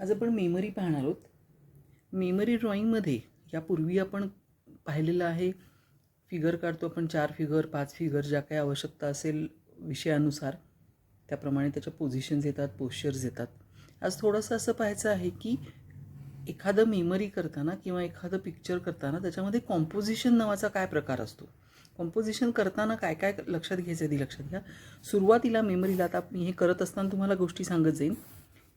आज आपण मेमरी पाहणार आहोत. मेमरी ड्रॉईंगमध्ये यापूर्वी आपण पाहिलेलं आहे, फिगर काढतो आपण 4 फिगर 5 फिगर, ज्या काही आवश्यकता असेल विषयानुसार त्याप्रमाणे त्याच्या पोझिशन्स येतात, पोश्चर्स येतात. आज थोडंसं असं पाहायचं आहे की एखादं मेमरी करताना किंवा एखादं पिक्चर करताना त्याच्यामध्ये कॉम्पोजिशन नावाचा काय प्रकार असतो. कॉम्पोजिशन करताना काय काय लक्षात घ्यायचं आहे लक्षात घ्या. सुरुवातीला मेमरीला आता मी हे करत असताना तुम्हाला गोष्टी सांगत जाईन.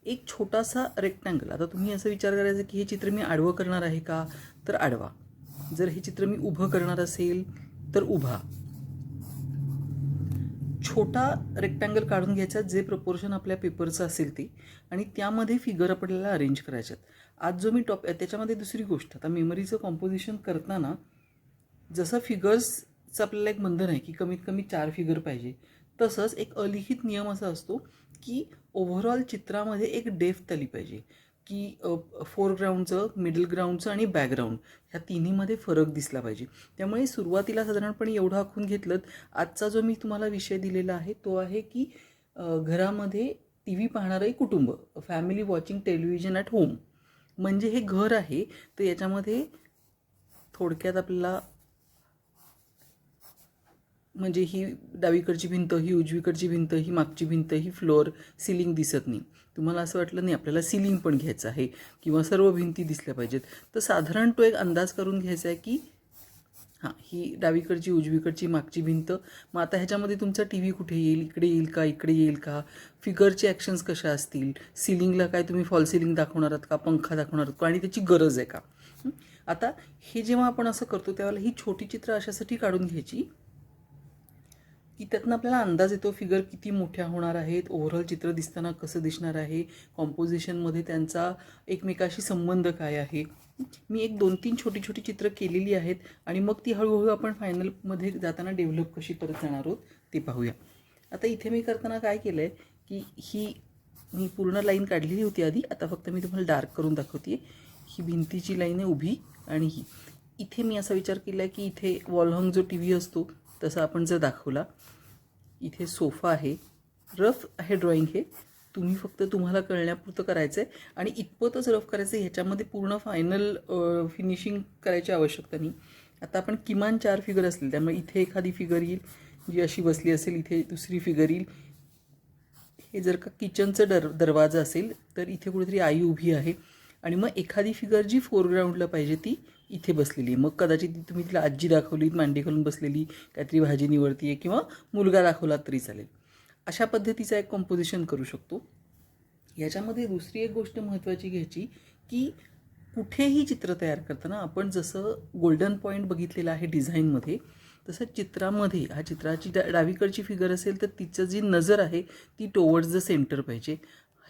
एक छोटासा रेक्टँगल, आता तुम्ही असं विचार करायचं की हे चित्र मी आडवं करणार आहे का, तर आडवा. जर हे चित्र मी उभं करणार असेल तर उभा. छोटा रेक्टँगल काढून घ्यायचा जे प्रपोर्शन आपल्या पेपरचं असेल ते, आणि त्यामध्ये फिगर आपल्याला अरेंज करायच्यात. आज जो मी त्याच्यामध्ये दुसरी गोष्ट, आता मेमरीचं कॉम्पोजिशन करताना जसं फिगर्सचं आपल्याला एक बंधन आहे की कमीत कमी 4 फिगर पाहिजे, तसंच एक अलिखित नियम असा असतो की ओव्हरऑल चित्रामध्ये एक डेप्थ आली पाहिजे, की फोरग्राऊंडचं, मिडल ग्राउंडचं आणि बॅकग्राऊंड ह्या तिन्हीमध्ये फरक दिसला पाहिजे. त्यामुळे सुरुवातीला साधारणपणे एवढं आखून घेतलं. आजचा जो मी तुम्हाला विषय दिलेला आहे तो आहे की घरामध्ये टी व्ही पाहणारं एक कुटुंब, family watching television at home. म्हणजे हे घर आहे, तर याच्यामध्ये थोडक्यात आपल्याला म्हणजे ही डावीकडची भिंत, ही उजवीकडची भिंत, ही मागची भिंत, ही फ्लोअर, सिलिंग दिसत नाही. तुम्हाला असं वाटलं नाही आपल्याला सिलिंग पण घ्यायचं आहे किंवा सर्व भिंती दिसल्या पाहिजेत, तर साधारण तो एक अंदाज करून घ्यायचा आहे की हां, ही डावीकडची, उजवीकडची, मागची भिंत. मग आता ह्याच्यामध्ये तुमचा टी व्ही कुठे येईल, इकडे येईल का, इकडे येईल का, फिगरचे ॲक्शन्स कशा असतील, सिलिंगला काय तुम्ही फॉल सिलिंग दाखवणार आहात का, पंखा दाखवणार आहात का, आणि त्याची गरज आहे का. आता हे जेव्हा आपण असं करतो त्यावेळेला ही छोटी चित्र अशासाठी काढून घ्यायची की त्यातनं आपल्याला अंदाज येतो फिगर किती मोठ्या होणार आहेत, ओव्हरऑल चित्र दिसताना कसं दिसणार आहे, कॉम्पोजिशनमध्ये त्यांचा एकमेकाशी संबंध काय आहे. मी एक 2-3 छोटी छोटी चित्र केलेली आहेत आणि मग ती हळूहळू आपण फायनलमध्ये जाताना डेव्हलप कशी करत जाणार आहोत ते पाहूया. आता इथे मी करताना काय केलं आहे की ही मी पूर्ण लाईन काढलेली होती आधी, आता फक्त मी तुम्हाला डार्क करून दाखवते. ही भिंतीची लाईन आहे उभी, आणि ही इथे मी असा विचार केला आहे की इथे वॉलहंग जो टी व्ही असतो तसा आपण जर दाखवला, इथे सोफा आहे. रफ आहे ड्रॉइंग, हे तुम्ही फक्त तुम्हाला कळण्यापुरतं करायचं आहे आणि इतपतच रफ करायचं आहे, ह्याच्यामध्ये पूर्ण फायनल फिनिशिंग करायची आवश्यकता नाही. आता आपण किमान 4 फिगर असतील, त्यामुळे इथे एखादी फिगर येईल जी अशी बसली असेल, इथे दुसरी फिगर येईल. हे जर का किचनचं दरवाजा असेल तर इथे कुठेतरी आई उभी आहे, आणि मग एखादी फिगर जी फोरग्राऊंडला पाहिजे ती इथे बसलेली आहे. मग कदाचित तुम्ही तिला आजी दाखवलीत मांडी घालून बसलेली, काहीतरी भाजी निवडती आहे, किंवा मुलगा दाखवला तरी चालेल. अशा पद्धतीचा एक कॉम्पोजिशन करू शकतो. याच्यामध्ये दुसरी एक गोष्ट महत्त्वाची घ्यायची की कुठेही चित्र तयार करताना आपण जसं गोल्डन पॉईंट बघितलेला आहे डिझाईनमध्ये, तसं चित्रामध्ये हा चित्राची डावीकडची फिगर असेल तर तिचं जी नजर आहे ती टुवर्ड्स द सेंटर पाहिजे.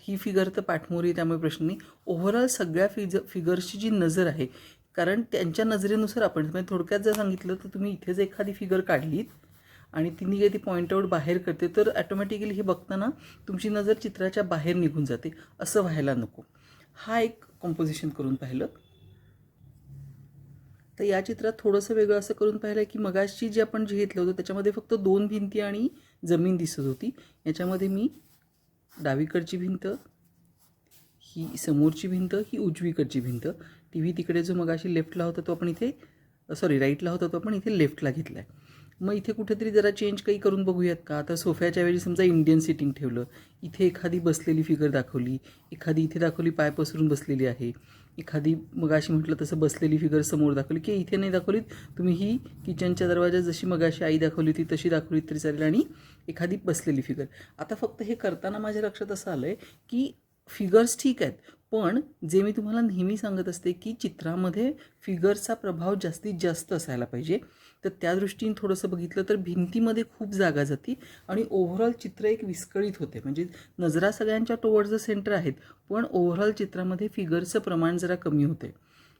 ही फिगर तर पाठमोरी, त्यामुळे प्रश्न नाही. ओव्हरऑल सगळ्या फिगर्सची जी नजर आहे, कारण त्यांच्या नजरेनुसार आपण, म्हणजे थोडक्यात जर सांगितलं तर तुम्ही इथे जर एखादी फिगर काढलीत आणि तिने काही ती पॉईंट आऊट बाहेर करते, तर ॲटोमॅटिकली हे बघताना तुमची नजर चित्राच्या बाहेर निघून जाते. असं व्हायला नको. हा एक कॉम्पोजिशन करून पाहिलं. तर या चित्रात थोडंसं वेगळं असं करून पाहिलं की मगाशी जे आपण जे घेतलं होतं त्याच्यामध्ये फक्त 2 भिंती आणि जमीन दिसत होती. याच्यामध्ये मी डावीकडची भिंत, ही समोरची भिंत, ही उजवीकडची भिंत. टी व्ही तिकडे जो मगाशी लेफ्टला होता तो आपण इथे, राईटला होता तो आपण इथे लेफ्टला घेतला आहे. मग इथे कुठेतरी जरा चेंज काही करून बघूयात का. तर सोफ्याच्या वेळी समजा इंडियन सिटिंग ठेवलं, इथे एखादी बसलेली फिगर दाखवली, एखादी इथे दाखवली पाय पसरून बसलेली आहे, एखादी मगाशी म्हटलं तसं बसलेली फिगर समोर दाखवली, की इथे नाही दाखवलीत तुम्ही ही किचनच्या दरवाजा जशी मगाशी आई दाखवली ती तशी दाखवली तरी चालेल, आणि एखादी बसलेली फिगर. आता फक्त हे करताना माझ्या लक्षात असं आलं आहे की फिगर्स ठीक आहेत, पण जे मी तुम्हाला नेहमी सांगत असते की चित्रामध्ये फिगर्सचा प्रभाव जास्तीत जास्त असायला पाहिजे. तर त्या दृष्टीने थोडंसं बघितलं तर भिंतीमध्ये खूप जागा जाते आणि ओव्हरऑल चित्र एक विस्कळीत होते. म्हणजे नजरा सगळ्यांच्या टुवर्ड्स द सेंटर आहेत, पण ओव्हरऑल चित्रामध्ये फिगर्सचं प्रमाण जरा कमी होते.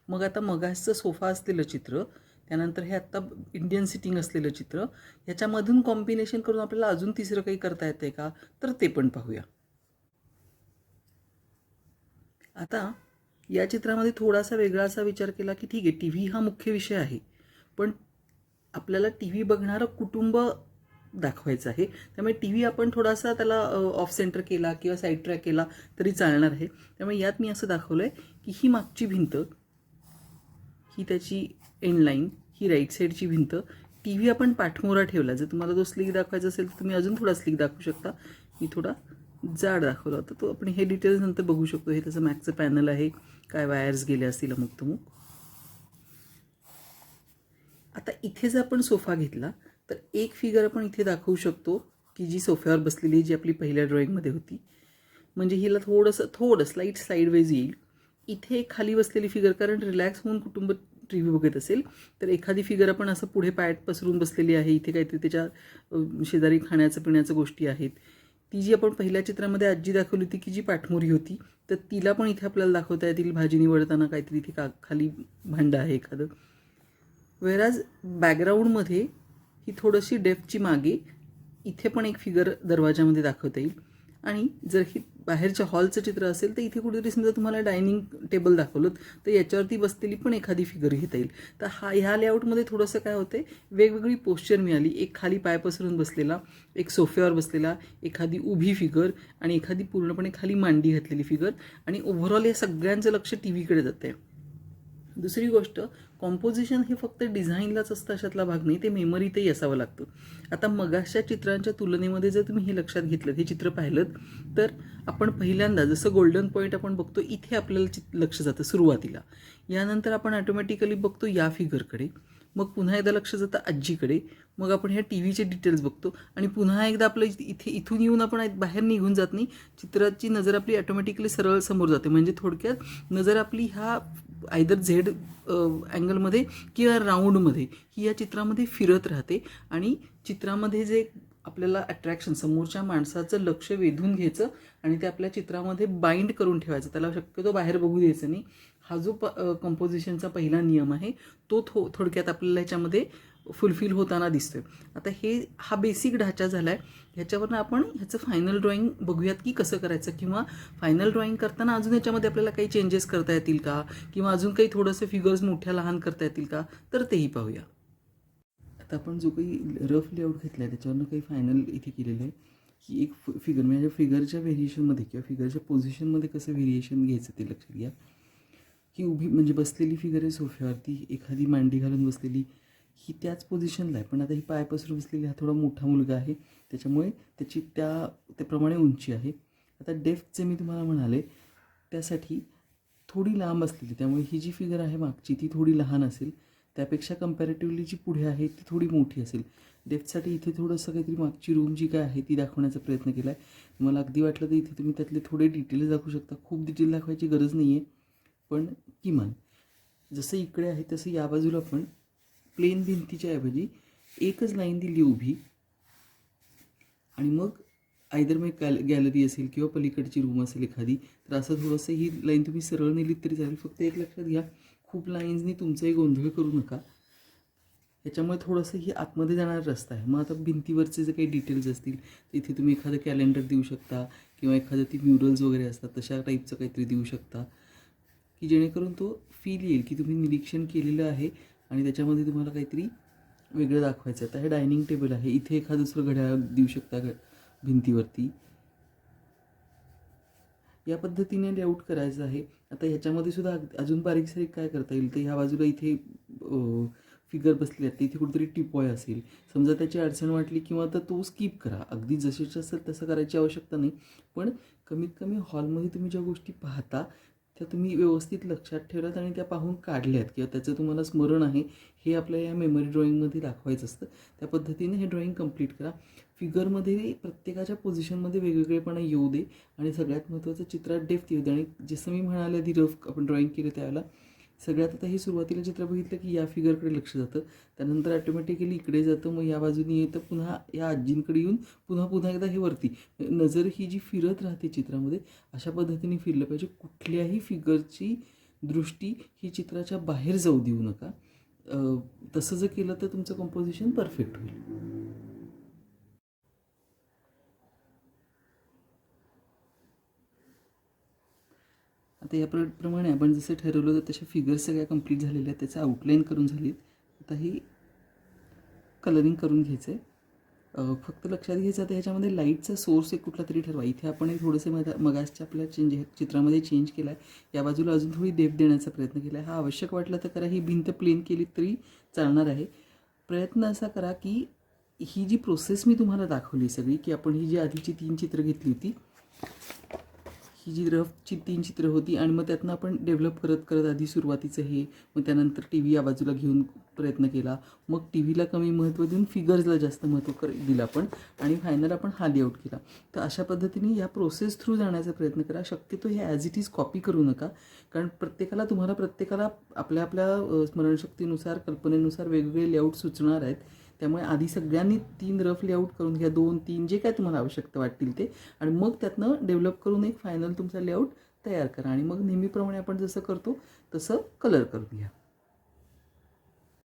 मग आता मगासचं सोफा असलेलं चित्र, त्यानंतर हे आत्ता इंडियन सिटिंग असलेलं चित्र, ह्याच्यामधून कॉम्बिनेशन करून आपल्याला अजून तिसरं काही करता येतं का, तर ते पण पाहूया. आता या चित्रामध्ये थोडासा वेगळा असा विचार केला की ठीक आहे, टी व्ही हा मुख्य विषय आहे, पण आपल्याला टी व्ही बघणारं कुटुंब दाखवायचं आहे. त्यामुळे टी व्ही आपण थोडासा त्याला ऑफ सेंटर केला किंवा साईड ट्रॅक केला तरी चालणार आहे. त्यामुळे यात मी असं दाखवलं आहे की ही मागची भिंत, ही त्याची एंड लाईन, ही राईट साईडची भिंत, टी व्ही आपण पाठमोरा ठेवला. जर तुम्हाला तो स्लिक दाखवायचा असेल तर तुम्ही अजून थोडा स्लिक दाखवू शकता. मी थोडा जाड दाखवला होता. तो आपण हे डिटेल्स नंतर बघू शकतो. हे त्याचं मॅकचं पॅनल आहे, काय वायर्स गेले असतील अमुक तमुक. आता इथे जर आपण सोफा घेतला तर एक फिगर आपण इथे दाखवू शकतो की जी सोफ्यावर बसलेली, जी आपली पहिल्या ड्रॉईंगमध्ये होती. म्हणजे हिला थोडं स्लाईट साईडवेज येईल. इथे एक खाली बसलेली फिगर, कारण रिलॅक्स होऊन कुटुंब टी व्ही बघत असेल तर एखादी फिगर आपण असं पुढे पायात पसरून बसलेली आहे. इथे काहीतरी त्याच्या शेजारी खाण्याचं पिण्याचं गोष्टी आहेत. ती जी आपण पहिल्या चित्रामध्ये आजी दाखवली होती की जी पाठमोरी होती, तर तिला पण इथे आपल्याला दाखवता येतील. भाजी निवडताना काहीतरी इथे खाली भांडं आहे एखादं. वेराज बॅकग्राऊंडमध्ये ही थोडीशी डेप्थची मागे इथे पण एक फिगर दरवाजामध्ये दाखवता येईल. आणि जर ही बाहेरच्या हॉलचं चित्र असेल तर इथे कुठेतरी समजा तुम्हाला डायनिंग टेबल दाखवलं तर याच्यावरती बसलेली पण एखादी फिगर घेता येईल. तर ह्या लेआउटमध्ये थोडंसं काय होतं, वेगवेगळी पोश्चर मिळाली. एक खाली पाय पसरून बसलेला, एक सोफ्यावर बसलेला, एखादी उभी फिगर आणि एखादी पूर्णपणे खाली मांडी घातलेली फिगर. आणि ओव्हरऑल या सगळ्यांचं लक्ष टी व्हीकडे जातं आहे. दुसरी गोष्ट, कॉम्पोजिशन हे फक्त डिझाईनलाच असतं अशातला भाग नाही, ते मेमरीतही असावं लागतं. आता मगाशच्या चित्रांच्या तुलनेमध्ये जर तुम्ही हे लक्षात घेतलं, हे चित्र पाहिलं तर आपण पहिल्यांदा जसं गोल्डन पॉईंट आपण बघतो इथे आपल्याला लक्ष जातं सुरुवातीला. यानंतर आपण ऑटोमॅटिकली बघतो या फिगरकडे, मग पुन्हा एकदा लक्ष जातं आजीकडे, मग आपण ह्या टी व्हीचे डिटेल्स बघतो आणि पुन्हा एकदा आपलं इथून येऊन आपण बाहेर निघून जात नाही. चित्राची नजर आपली ऑटोमॅटिकली सरळ समोर जाते. म्हणजे थोडक्यात नजर आपली ह्या आयदर झेड अँगलमध्ये किंवा राऊंडमध्ये ही या चित्रामध्ये फिरत राहते. आणि चित्रामध्ये जे आपल्याला अट्रॅक्शन, समोरच्या माणसाचं लक्ष वेधून घ्यायचं आणि ते आपल्या चित्रामध्ये बाइंड करून ठेवायचं, त्याला शक्यतो बाहेर बघू द्यायचं नाही. हा जो कंपोजिशनचा पहिला नियम आहे तो थोडक्यात आपल्याला ह्याच्यामध्ये फुलफिल होताना दिसतोय. आता हा बेसिक ढाचा झाला आहे. ह्याच्यावरनं आपण ह्याचं फायनल ड्रॉईंग बघूयात की कसं करायचं, किंवा फायनल ड्रॉईंग करताना अजून याच्यामध्ये आपल्याला काही चेंजेस करता येतील का, किंवा अजून काही थोडंसं फिगर्स मोठ्या लहान करता येतील का, तर तेही पाहूया. आता आपण जो काही रफ लेआउट घेतला आहे त्याच्यावरनं काही फायनल इथे केलेलं आहे की एक फिगर, म्हणजे फिगरच्या व्हेरिएशनमध्ये किंवा फिगरच्या पोझिशनमध्ये कसं व्हेरिएशन घ्यायचं ते लक्षात घ्या. ही उभी म्हणजे बसलेली फिगर आहे सोफ्यावरती, एखादी मांडी घालून बसलेली, ही त्याच पोझिशनला आहे. पण आता ही पाय पसरून बसलेली, हा थोडा मोठा मुलगा आहे त्याच्यामुळे त्याची त्याप्रमाणे उंची आहे. आता डेप्थ जे मी तुम्हाला म्हणाले त्यासाठी थोडी लांब असलेली, त्यामुळे ही जी फिगर आहे मागची ती थोडी लहान असेल, त्यापेक्षा कम्पॅरेटिव्हली जी पुढे आहे ती थोडी मोठी असेल. डेप्थसाठी इथे थोडंसं काहीतरी मागची रूम जी काय आहे ती दाखवण्याचा प्रयत्न केला आहे. तुम्हाला अगदी वाटलं तर इथे तुम्ही त्यातले थोडे डिटेल्स दाखवू शकता. खूप डिटेल दाखवायची गरज नाही आहे, पण किमान जसं इकडे आहे तसं या बाजूला पण प्लेन भिंतीच्या ऐवजी एकच लाईन दिली उभी, आणि मग आयदर मग गॅलरी असेल किंवा पलीकडची रूम असेल एखादी, तर असं थोडंसं ही लाईन तुम्ही सरळ नेलीत तरी चालेल. फक्त एक लक्षात घ्या, खूप लाईन्सनी तुमचाही गोंधळ करू नका. ह्याच्यामुळे थोडंसं ही आतमध्ये जाणारा रस्ता आहे. मग आता भिंतीवरचे जे काही डिटेल्स असतील तिथे तुम्ही एखादं कॅलेंडर देऊ शकता किंवा एखादं ती म्युरल्स वगैरे असतात तशा टाईपचं काहीतरी देऊ शकता की जेणेकरून तो फील येईल की तुम्ही निरीक्षण केलेलं आहे आणि त्याच्यामध्ये तुम्हाला काहीतरी वेगळं दाखवायचं आहे. आता हे डायनिंग टेबल आहे, इथे एखादं दुसरं घड्याळ देऊ शकता भिंतीवरती. या पद्धतीने लेआउट करायचं आहे. आता ह्याच्यामध्ये सुद्धा अजून बारीक सारीक काय करता येईल, तर ह्या बाजूला इथे फिगर बसली आहे, इथे कुठेतरी टिपॉय असेल, समजा त्याची अडचण वाटली किंवा तर तो स्किप करा. अगदी जसेच असेल तसं करायची आवश्यकता नाही, पण कमीत कमी हॉलमध्ये तुम्ही ज्या गोष्टी पाहता त्या तुम्ही व्यवस्थित लक्षात ठेवल्यात आणि त्या पाहून काढल्यात किंवा त्याचं तुम्हाला स्मरण आहे हे आपल्या या मेमरी ड्रॉईंगमध्ये दाखवायचं असतं. त्या पद्धतीने हे ड्रॉईंग कंप्लीट करा. फिगरमध्ये प्रत्येकाच्या पोझिशनमध्ये वेगवेगळेपणा येऊ दे आणि सगळ्यात महत्त्वाचं चित्रात डेप्थ येऊ दे. आणि जसं मी म्हणाले आधी रफ आपण ड्रॉईंग केलं त्यावेळेला सगळ्यात आता हे सुरुवातीला चित्र बघितलं की या फिगरकडे लक्ष जातं, त्यानंतर ऑटोमॅटिकली इकडे जातं, मग या बाजूने येतं, पुन्हा या आजींकडे येऊन पुन्हा एकदा हे वरती. नजर ही जी फिरत राहते चित्रामध्ये अशा पद्धतीने फिरलं पाहिजे. कुठल्याही फिगरची दृष्टी ही चित्राच्या बाहेर जाऊ देऊ नका. तसं जर केलं तर तुमचं कंपोजिशन परफेक्ट होईल. आता याप्रमाणे आपण जसं ठरवलं तर तशा फिगर्स सगळ्या कंप्लीट झालेल्या आहेत, त्याचं आउटलाईन करून झालीत. आता ही कलरिंग करून घ्यायचं आहे. फक्त लक्षात घ्यायचं तर ह्याच्यामध्ये लाईटचा सोर्स एक कुठला तरी ठरवा. इथे आपण एक थोडंसं मगासच्या आपल्या चित्रामध्ये चेंज केला आहे. या बाजूला अजून थोडी डेप्थ देण्याचा प्रयत्न केला आहे. हा आवश्यक वाटला तर करा. ही भिंत प्लेन केली तरी चालणार आहे. प्रयत्न असा करा की ही जी प्रोसेस मी तुम्हाला दाखवली सगळी, की आपण ही जी आधीची 3 चित्र घेतली होती, ही जी रफची 3 चित्र होती आणि मग त्यातनं आपण डेव्हलप करत करत आधी सुरुवातीचं हे, मग त्यानंतर टी व्ही या बाजूला घेऊन प्रयत्न केला, मग टी व्हीला कमी महत्त्व देऊन फिगर्सला जास्त महत्त्व दिलं आपण आणि फायनल आपण हा लेआउट केला. तर अशा पद्धतीने या प्रोसेस थ्रू जाण्याचा प्रयत्न करा. शक्यतो हे ॲज इट इज कॉपी करू नका, कारण प्रत्येकाला आपल्या आपल्या स्मरणशक्तीनुसार कल्पनेनुसार वेगवेगळे लेआउट सुचणार आहेत. त्यामुळे आधी सगळ्यांनी 3 रफ लेआउट करून घ्या, 2-3 जे काय तुम्हाला आवश्यकता वाटतील ते, आणि मग त्यातनं डेव्हलप करून एक फायनल तुमचा लेआउट तयार करा आणि मग नेहमीप्रमाणे आपण जसं करतो तसं कलर करून घ्या.